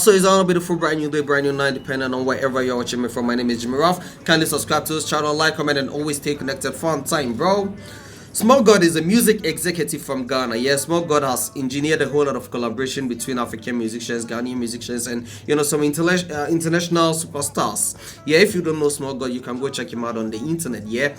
So it's all a beautiful brand new day, brand new night, depending on wherever you're watching me from. My name is Jimmy Ruff. Kindly subscribe to this channel, like, comment, and always stay connected. Fun time, bro. Small God is a music executive from Ghana. Yes, Small God has engineered a whole lot of collaboration between African musicians, Ghanaian musicians, and some international superstars. Yeah, if you don't know Small God, you can go check him out on the internet. Yeah,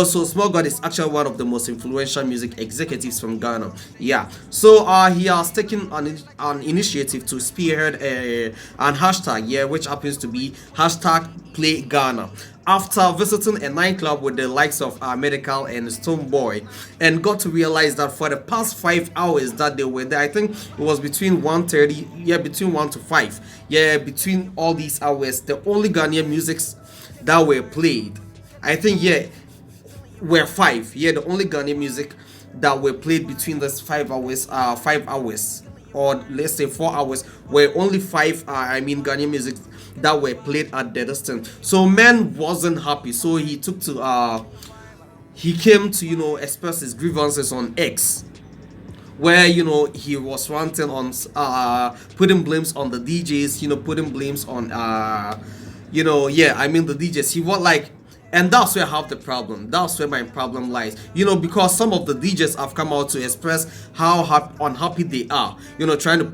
Small God is actually one of the most influential music executives from Ghana. Yeah, so he has taken an initiative to spearhead an hashtag. Yeah, which happens to be hashtag Play Ghana, after visiting a nightclub with the likes of Medical and Stoneboy, and got to realize that for the past 5 hours that they were there, I think it was between 1:30, yeah, between 1 to 5, yeah, between all these hours, the only Ghanaian musics that were played, I think, yeah, were five. Yeah, the only Ghanaian music that were played between those 5 hours, or let's say 4 hours, were only five. Ghanaian music that were played at the distance. So man wasn't happy. So he came to express his grievances on X, where he was ranting on putting blames on the DJs, putting blames on the DJs. He was like, and that's where I have the problem. That's where my problem lies. Because some of the DJs have come out to express how unhappy they are. Trying to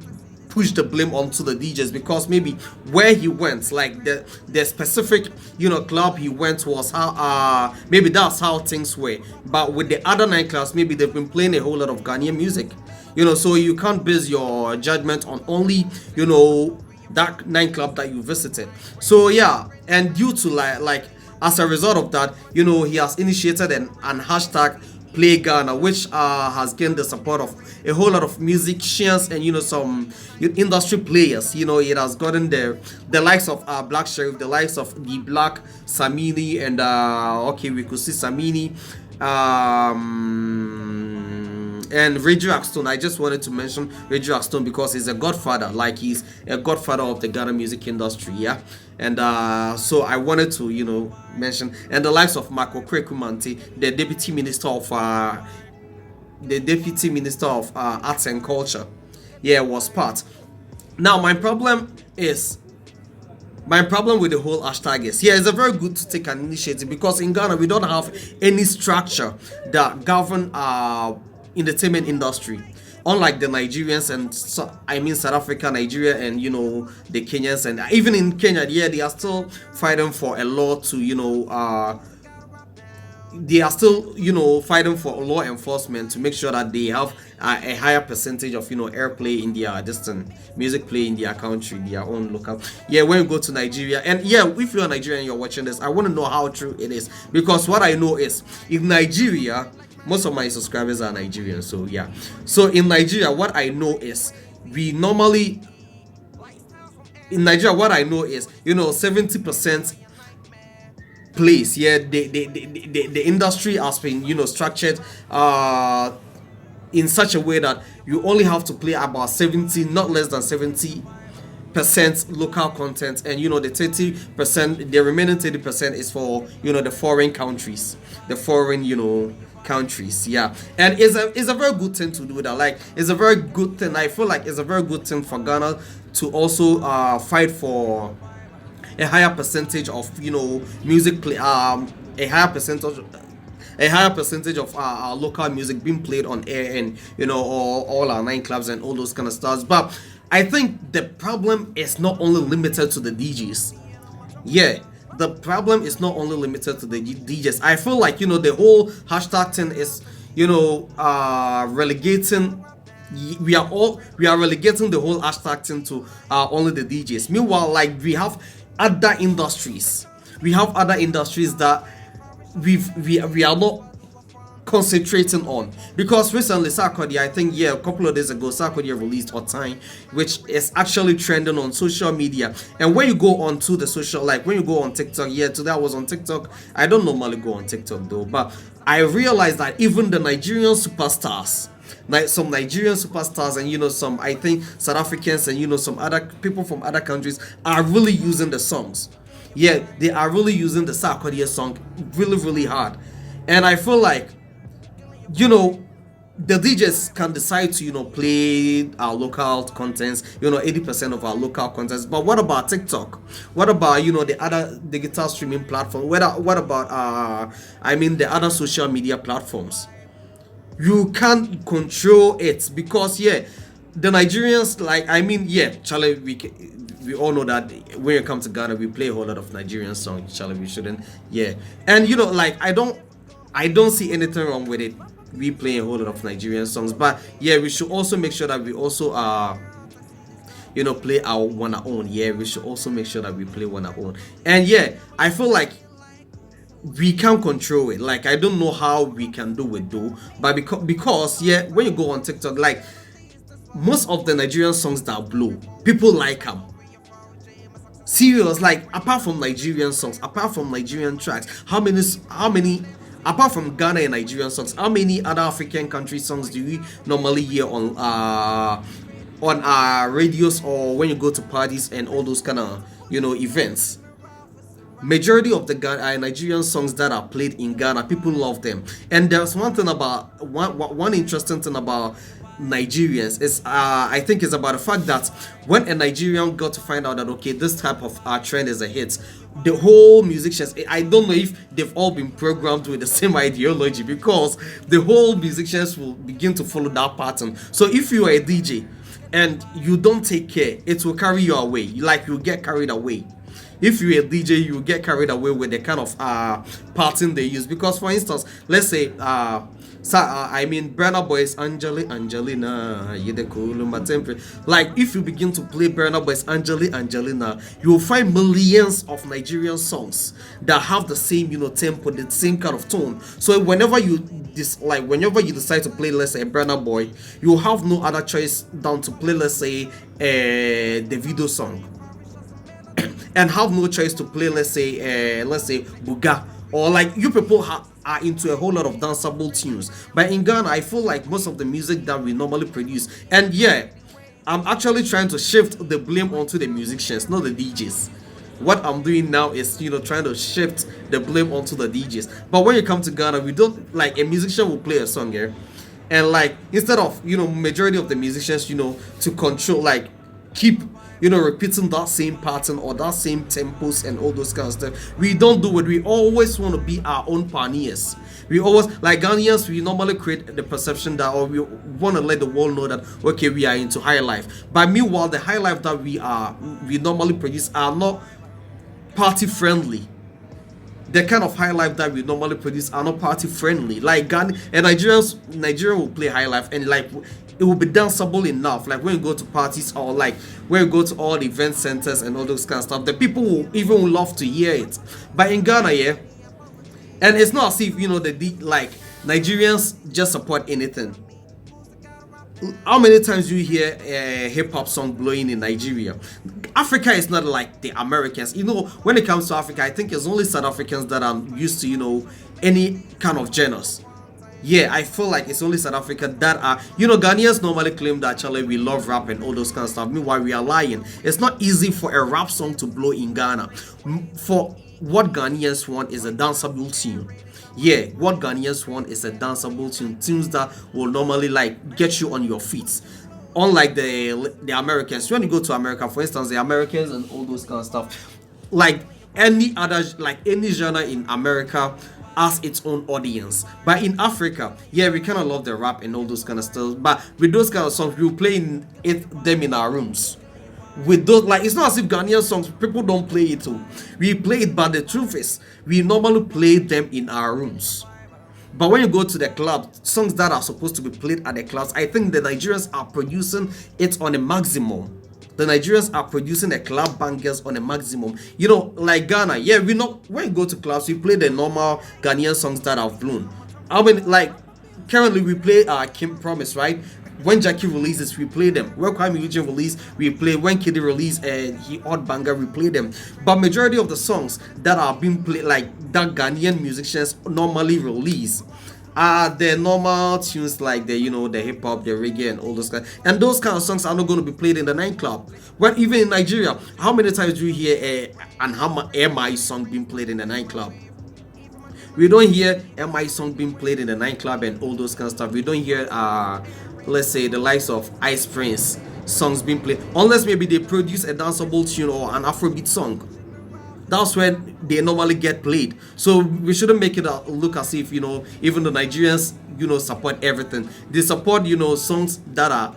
push the blame onto the DJs, because maybe where he went, like the specific club he went, was how maybe that's how things were. But with the other nightclubs, maybe they've been playing a whole lot of Ghanaian music. So you can't base your judgment on only that nightclub that you visited. So yeah, and due to like as a result of that, he has initiated an hashtag Play Ghana, which has gained the support of a whole lot of musicians and some industry players. It has gotten the likes of Black Sheriff, the likes of the Black Samini, and okay, we could see Samini, and Reggie Axton. I just wanted to mention Reggie Axton because he's a godfather, like he's a godfather of the Ghana music industry, yeah. And so I wanted to mention, and the likes of Marco Krekumanti, the deputy minister of arts and culture, yeah, was part. Now my problem with the whole hashtag is, yeah, it's a very good to take an initiative, because in Ghana we don't have any structure that govern entertainment industry, unlike the Nigerians and South Africa, Nigeria, and the Kenyans. And even in Kenya, yeah, they are still fighting for a law to they are still fighting for law enforcement to make sure that they have a higher percentage of airplay in their distant music play in their country, their own local. Yeah, when you go to Nigeria, and yeah, if you're Nigerian and you're watching this, I want to know how true it is, because what I know is, in Nigeria, most of my subscribers are Nigerian. So yeah, so in Nigeria, what I know is, what I know is 70% place. Yeah, the industry has been structured in such a way that you only have to play about 70, not less than 70% local content, and the 30%, the remaining 30% is for the foreign countries, the foreign countries. Yeah, and it's a very good thing to do that. Like, it's a very good thing. I feel like it's a very good thing for Ghana to also fight for a higher percentage of music play, a higher percentage of our local music being played on air, and all our nightclubs and all those kind of stuff. But I think the problem is not only limited to the DJs. Yeah, the problem is not only limited to the DJs. I feel like the whole hashtag thing is relegating. We are relegating the whole hashtag thing to only the DJs. Meanwhile, like, we have other industries. That we are not concentrating on, because recently sarkodie, I think, yeah, a couple of days ago, sarkodie released "Hot Time," which is actually trending on social media. And when you go on to the social, like when you go on TikTok, yeah, today I was on TikTok. I don't normally go on TikTok though, but I realized that even the Nigerian superstars, like some Nigerian superstars, and some, I think, South Africans, and some other people from other countries, are really using the songs. Yeah, they are really using the sarkodie song really, really hard. And I feel like the DJs can decide to play our local contents, 80% of our local contents. But what about TikTok? What about the other digital streaming platform? What about the other social media platforms? You can't control it because the Nigerians, like, Charlie, we all know that when it comes to Ghana, we play a whole lot of Nigerian songs. Charlie, we shouldn't. Yeah, and like, I don't see anything wrong with it. We play a whole lot of Nigerian songs, but yeah, we should also make sure that we also play our one our own. Yeah, we should also make sure that we play one our own. And yeah, I feel like we can't control it. Like, I don't know how we can do it though, but because yeah, when you go on TikTok, like, most of the Nigerian songs that blow, people like them. Serious, like, apart from Nigerian songs, apart from Nigerian tracks, how many apart from Ghana and Nigerian songs, how many other African country songs do we normally hear on radios, or when you go to parties and all those kind of events? Majority of the Nigerian songs that are played in Ghana, people love them. And there's one interesting thing about Nigerians is I think it's about the fact that when a Nigerian got to find out that okay, this type of trend is a hit, the whole musicians, I don't know if they've all been programmed with the same ideology, because the whole musicians will begin to follow that pattern. So if you are a DJ and you don't take care, it will carry you away. Like, you get carried away. If you're a DJ, you get carried away with the kind of pattern they use. Because, for instance, let's say Burna Boy's Angelina, you the cool my temper. Like, if you begin to play Burna Boy's Angelina, you will find millions of Nigerian songs that have the same tempo, the same kind of tone. So whenever you decide to play, let's say, a Burna Boy, you have no other choice than to play, let's say, a Davido song. And have no choice to play, let's say Buga, or like, you people are into a whole lot of danceable tunes. But in Ghana, I feel like most of the music that we normally produce, and yeah, I'm actually trying to shift the blame onto the musicians, not the DJs. What I'm doing now is trying to shift the blame onto the DJs. But when you come to Ghana, we don't, like, a musician will play a song here, and like, instead of majority of the musicians to control, like, keep repeating that same pattern or that same tempos and all those kind of stuff, we don't do it. We always want to be our own pioneers. We always, like Ghanaians, we normally create the perception that, or we want to let the world know that okay, we are into high life. But meanwhile, the high life that we normally produce are not party friendly. The kind of high life that we normally produce are not party friendly. Like Ghana and Nigeria will play high life, and like, it will be danceable enough. Like, when you go to parties, or like when you go to all the event centers and all those kind of stuff, the people will even love to hear it. But in Ghana, yeah, and it's not as if like, Nigerians just support anything. How many times do you hear a hip hop song blowing in Nigeria? Africa is not like the Americans. When it comes to Africa, I think it's only South Africans that are used to any kind of genres. Yeah, I feel like it's only South Africa that are, Ghanaians normally claim that actually we love rap and all those kind of stuff. Meanwhile, we are lying. It's not easy for a rap song to blow in Ghana. For what Ghanaians want is a danceable tune. Yeah, what Ghanaians want is a danceable tune. Tunes that will normally, like, get you on your feet. Unlike the Americans. When you go to America, for instance, the Americans and all those kind of stuff, like any genre in America has its own audience. But in Africa, yeah, we kind of love the rap and all those kind of stuff. But with those kind of songs, we will play them in our rooms. With those, like, it's not as if Ghanaian songs people don't play it too. We play it, but the truth is, we normally play them in our rooms. But when you go to the club, songs that are supposed to be played at the clubs, I think the Nigerians are producing it on a maximum. The Nigerians are producing the club bangers on a maximum. Like Ghana, yeah, when you go to clubs, we play the normal Ghanaian songs that have blown. Like, currently we play Kim Promise, right? When Jackie releases, we play them. When Kwame Eugene release, we play. When Kiddy release and he odd banger, we play them. But majority of the songs that are being played, like that Ghanaian musicians normally release, are the normal tunes, like the the hip hop, the reggae, and all those kind. And those kind of songs are not going to be played in the nightclub. Well, even in Nigeria, how many times do you hear an MI song being played in the nightclub? We don't hear MI song being played in the nightclub and all those kind of stuff. We don't hear let's say the likes of Ice Prince songs being played unless maybe they produce a danceable tune or an Afrobeat song. That's where they normally get played. So we shouldn't make it look as if even the Nigerians support everything. They support songs that are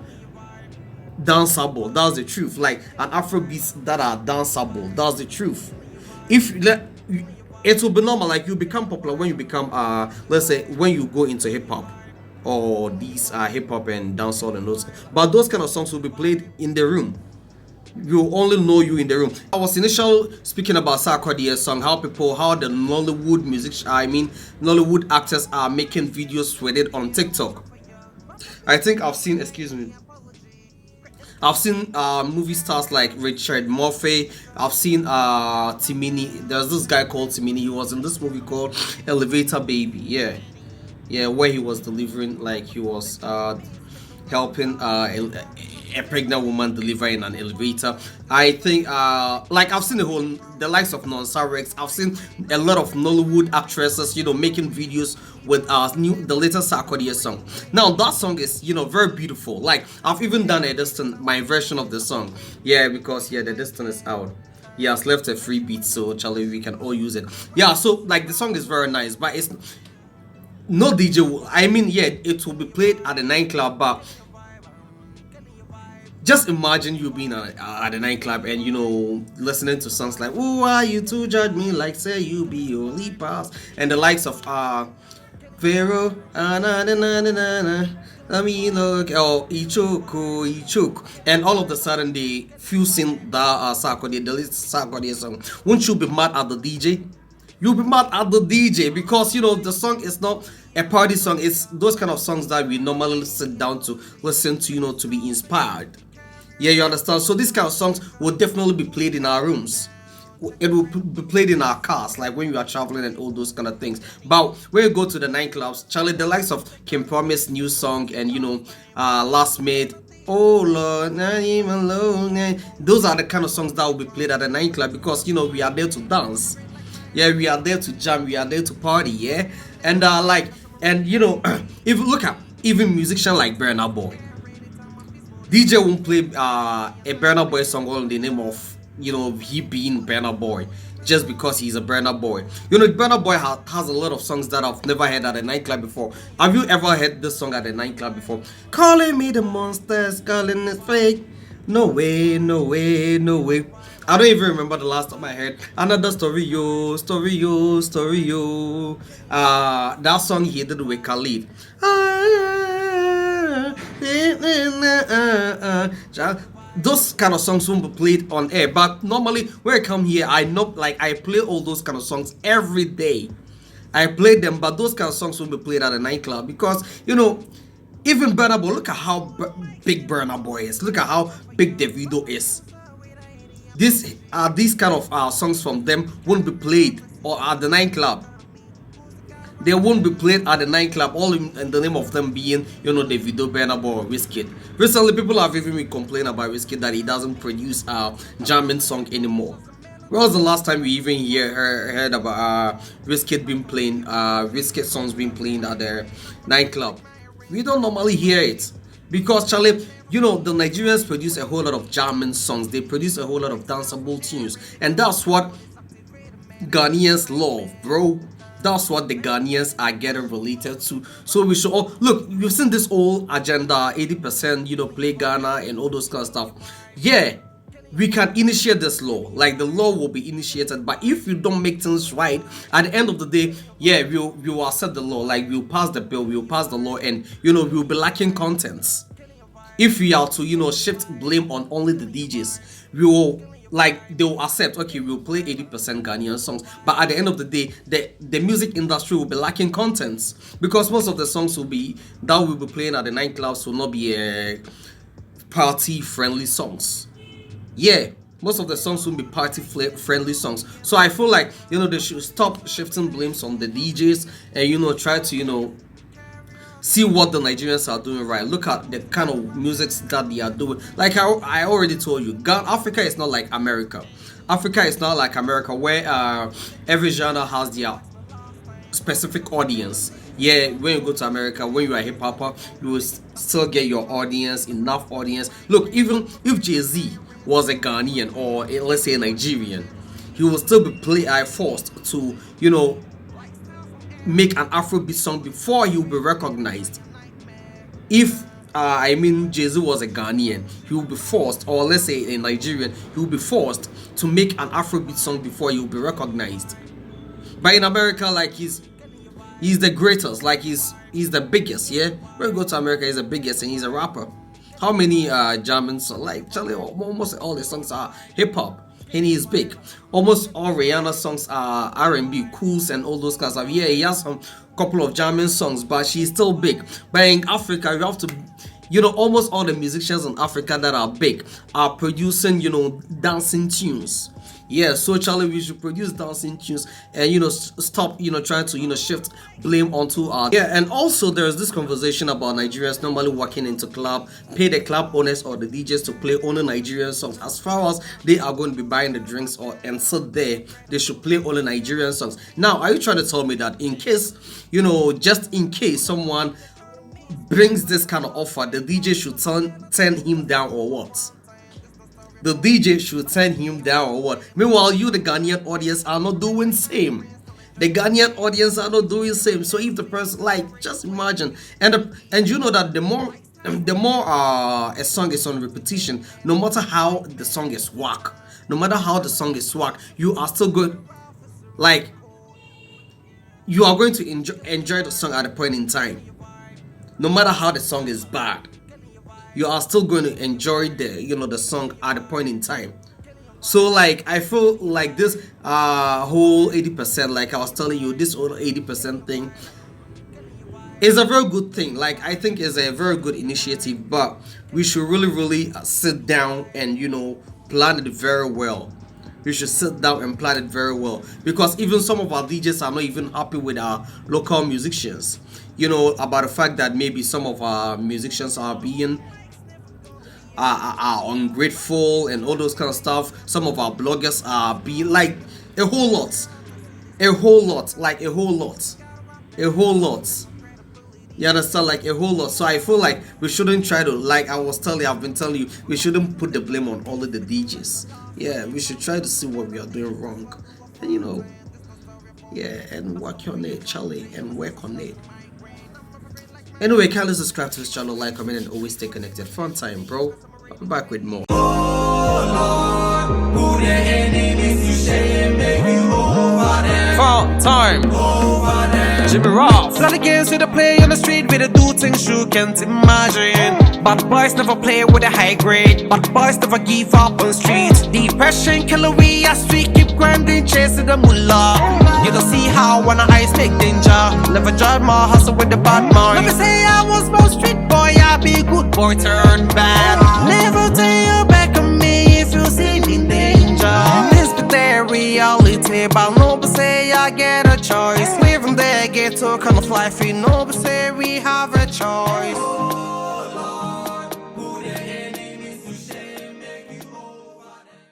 danceable. That's the truth. Like an Afrobeats that are danceable. That's the truth. If it will be normal, like you become popular when you become let's say when you go into hip hop or these hip hop and dancehall and those, but those kind of songs will be played in the room. You only know you in the room. I was initially speaking about sarkodie song, how the Nollywood Nollywood actors are making videos with it on TikTok. I think I've seen, excuse me, I've seen movie stars like Richard Murphy. I've seen Timini. There's this guy called Timini. He was in this movie called Elevator Baby. Yeah, where he was delivering, like he was helping a pregnant woman deliver in an elevator. I think like I've seen the likes of Nonsa Rex. I've seen a lot of Nollywood actresses making videos with the latest sarkodie song. Now that song is very beautiful. Like I've even done my version of the song. Yeah, because the distance is out. He has left a free beat, so Charlie, we can all use it. Yeah, so like the song is very nice, but it's no DJ. It will be played at the nightclub, but just imagine you being at a nightclub and listening to songs like "Who are you to judge me like say you be only pass" and the likes of Pharaoh, let me look, or Ichoku, and all of a sudden they fusing the sarkodie, the latest sarkodie song. Won't you be mad at the DJ? You'll be mad at the DJ because the song is not a party song. It's those kind of songs that we normally sit down to listen to, to be inspired. Yeah, you understand? So these kind of songs will definitely be played in our rooms. It will be played in our cars, like when you are traveling and all those kind of things. But when you go to the nightclubs, Charlie, the likes of Kim Promise new song and Last Made, oh Lord, not even alone. Those are the kind of songs that will be played at the nightclub because we are there to dance. Yeah, we are there to jam, we are there to party, yeah. And if you look at even musician like Burna Boy, DJ won't play a Burna Boy song all in the name of he being Burna Boy just because he's a Burna Boy. Burna Boy has a lot of songs that I've never heard at a nightclub before. Have you ever heard this song at a nightclub before? Calling me the monsters, calling it fake. No way, no way, no way. I don't even remember the last time I heard another story yo. That song he did with Khalid. Those kind of songs won't be played on air, but normally when I come here, I know, like, I play all those kind of songs every day. I play them, but those kind of songs won't be played at a nightclub because even Burna Boy, look at how big Burna Boy is. Look at how big Davido is. These kind of songs from them won't be played or at the nightclub. They won't be played at the nightclub, all in the name of them being, Davido, Burna Boy, or wizkid. Recently, people have even been complaining about wizkid that he doesn't produce jamming song anymore. When was the last time we even heard about wizkid being playing, wizkid songs being played at the nightclub? We don't normally hear it because, Charlie, the Nigerians produce a whole lot of jamming songs. They produce a whole lot of danceable tunes, and that's what Ghanaians love, bro. That's what the Ghanaians are getting related to. So we should all look. You've seen this whole agenda, 80%, play Ghana and all those kind of stuff. Yeah, we can initiate this law. Like, the law will be initiated, but if you don't make things right, at the end of the day, yeah, we will accept the law. Like, we'll pass the bill, we'll pass the law, and we'll be lacking contents. If we are to shift blame on only the DJs, we will, like, they will accept, okay, we'll play 80% Ghanaian songs, but at the end of the day, the music industry will be lacking contents because most of the songs will be playing at the nightclubs will not be party friendly songs. Yeah, most of the songs will be party friendly songs. So I feel like they should stop shifting blames on the DJs and try to see what the Nigerians are doing right. Look at the kind of music that they are doing. Like I already told you, Africa is not like America. Africa is not like America where every genre has their specific audience. Yeah, when you go to America, when you are a hip hopper, you will still get your audience, enough audience. Look, even if Jay-Z was a Ghanaian or let's say a Nigerian, he will still be forced to, make an Afrobeat song before he will be recognized. If Jay-Z was a Ghanaian, he will be forced, or let's say a Nigerian, he will be forced to make an Afrobeat song before he will be recognized. But in America, like he's the greatest, like he's the biggest. Yeah, when you go to America, he's the biggest, and he's a rapper. How many German songs? Like Charlie, almost all the songs are hip hop. And he's big. Almost all Rihanna songs are R&B, cools, and all those kinds of. Yeah, he has some couple of German songs, but she's still big. But in Africa, you have to, almost all the musicians in Africa that are big are producing, dancing tunes. Yeah, so Charlie, we should produce dancing tunes and stop trying to shift blame onto our. Yeah, and also there's this conversation about Nigerians normally walking into club, pay the club owners or the DJs to play only Nigerian songs. As far as they are going to be buying the drinks and sit there, they should play only Nigerian songs. Now, are you trying to tell me that in case, just in case someone brings this kind of offer, the DJ should turn him down or what? The DJ should turn him down or what? Meanwhile, you, the Ghanaian audience, are not doing same. The Ghanaian audience are not doing same. So if the person, like, just imagine, and you know that the more a song is on repetition, no matter how the song is whack, you are still good. Like, you are going to enjoy the song at a point in time, no matter how the song is bad. You are still going to enjoy the song at a point in time. So like I feel like this whole 80%, like I was telling you, this whole 80% thing is a very good thing. Like I think is a very good initiative, but we should really sit down and plan it very well. We should sit down and plan it very well, because even some of our DJs are not even happy with our local musicians. About the fact that maybe some of our musicians are being are ungrateful and all those kind of stuff. Some of our bloggers are being like a whole lot. You understand? Like a whole lot. So I feel like we shouldn't try to, like I've been telling you, we shouldn't put the blame on all of the DJs. Yeah, we should try to see what we are doing wrong, and and work on it, Charlie, and work on it. Anyway, kindly subscribe to this channel, like, comment, and always stay connected. Fun time, bro. I'll be back with more. Oh Lord, who the enemies you shame, make you over them. Fun time. Over them. Jimmy Ross. Play the games with the play on the street with the do things you can't imagine. But boys never play with a high grade. But boys never give up on streets. Depression, killer we as we keep grinding, chasing the mullah. You don't see how when our eyes make danger. Never judge my hustle with the bad mind. Let me say I was more street boy, I be good boy turn bad. Never turn your back on me if you see me in danger. This be the reality, but nobody say I get a choice. Living there, get to kind of life, we nobody say we have a choice.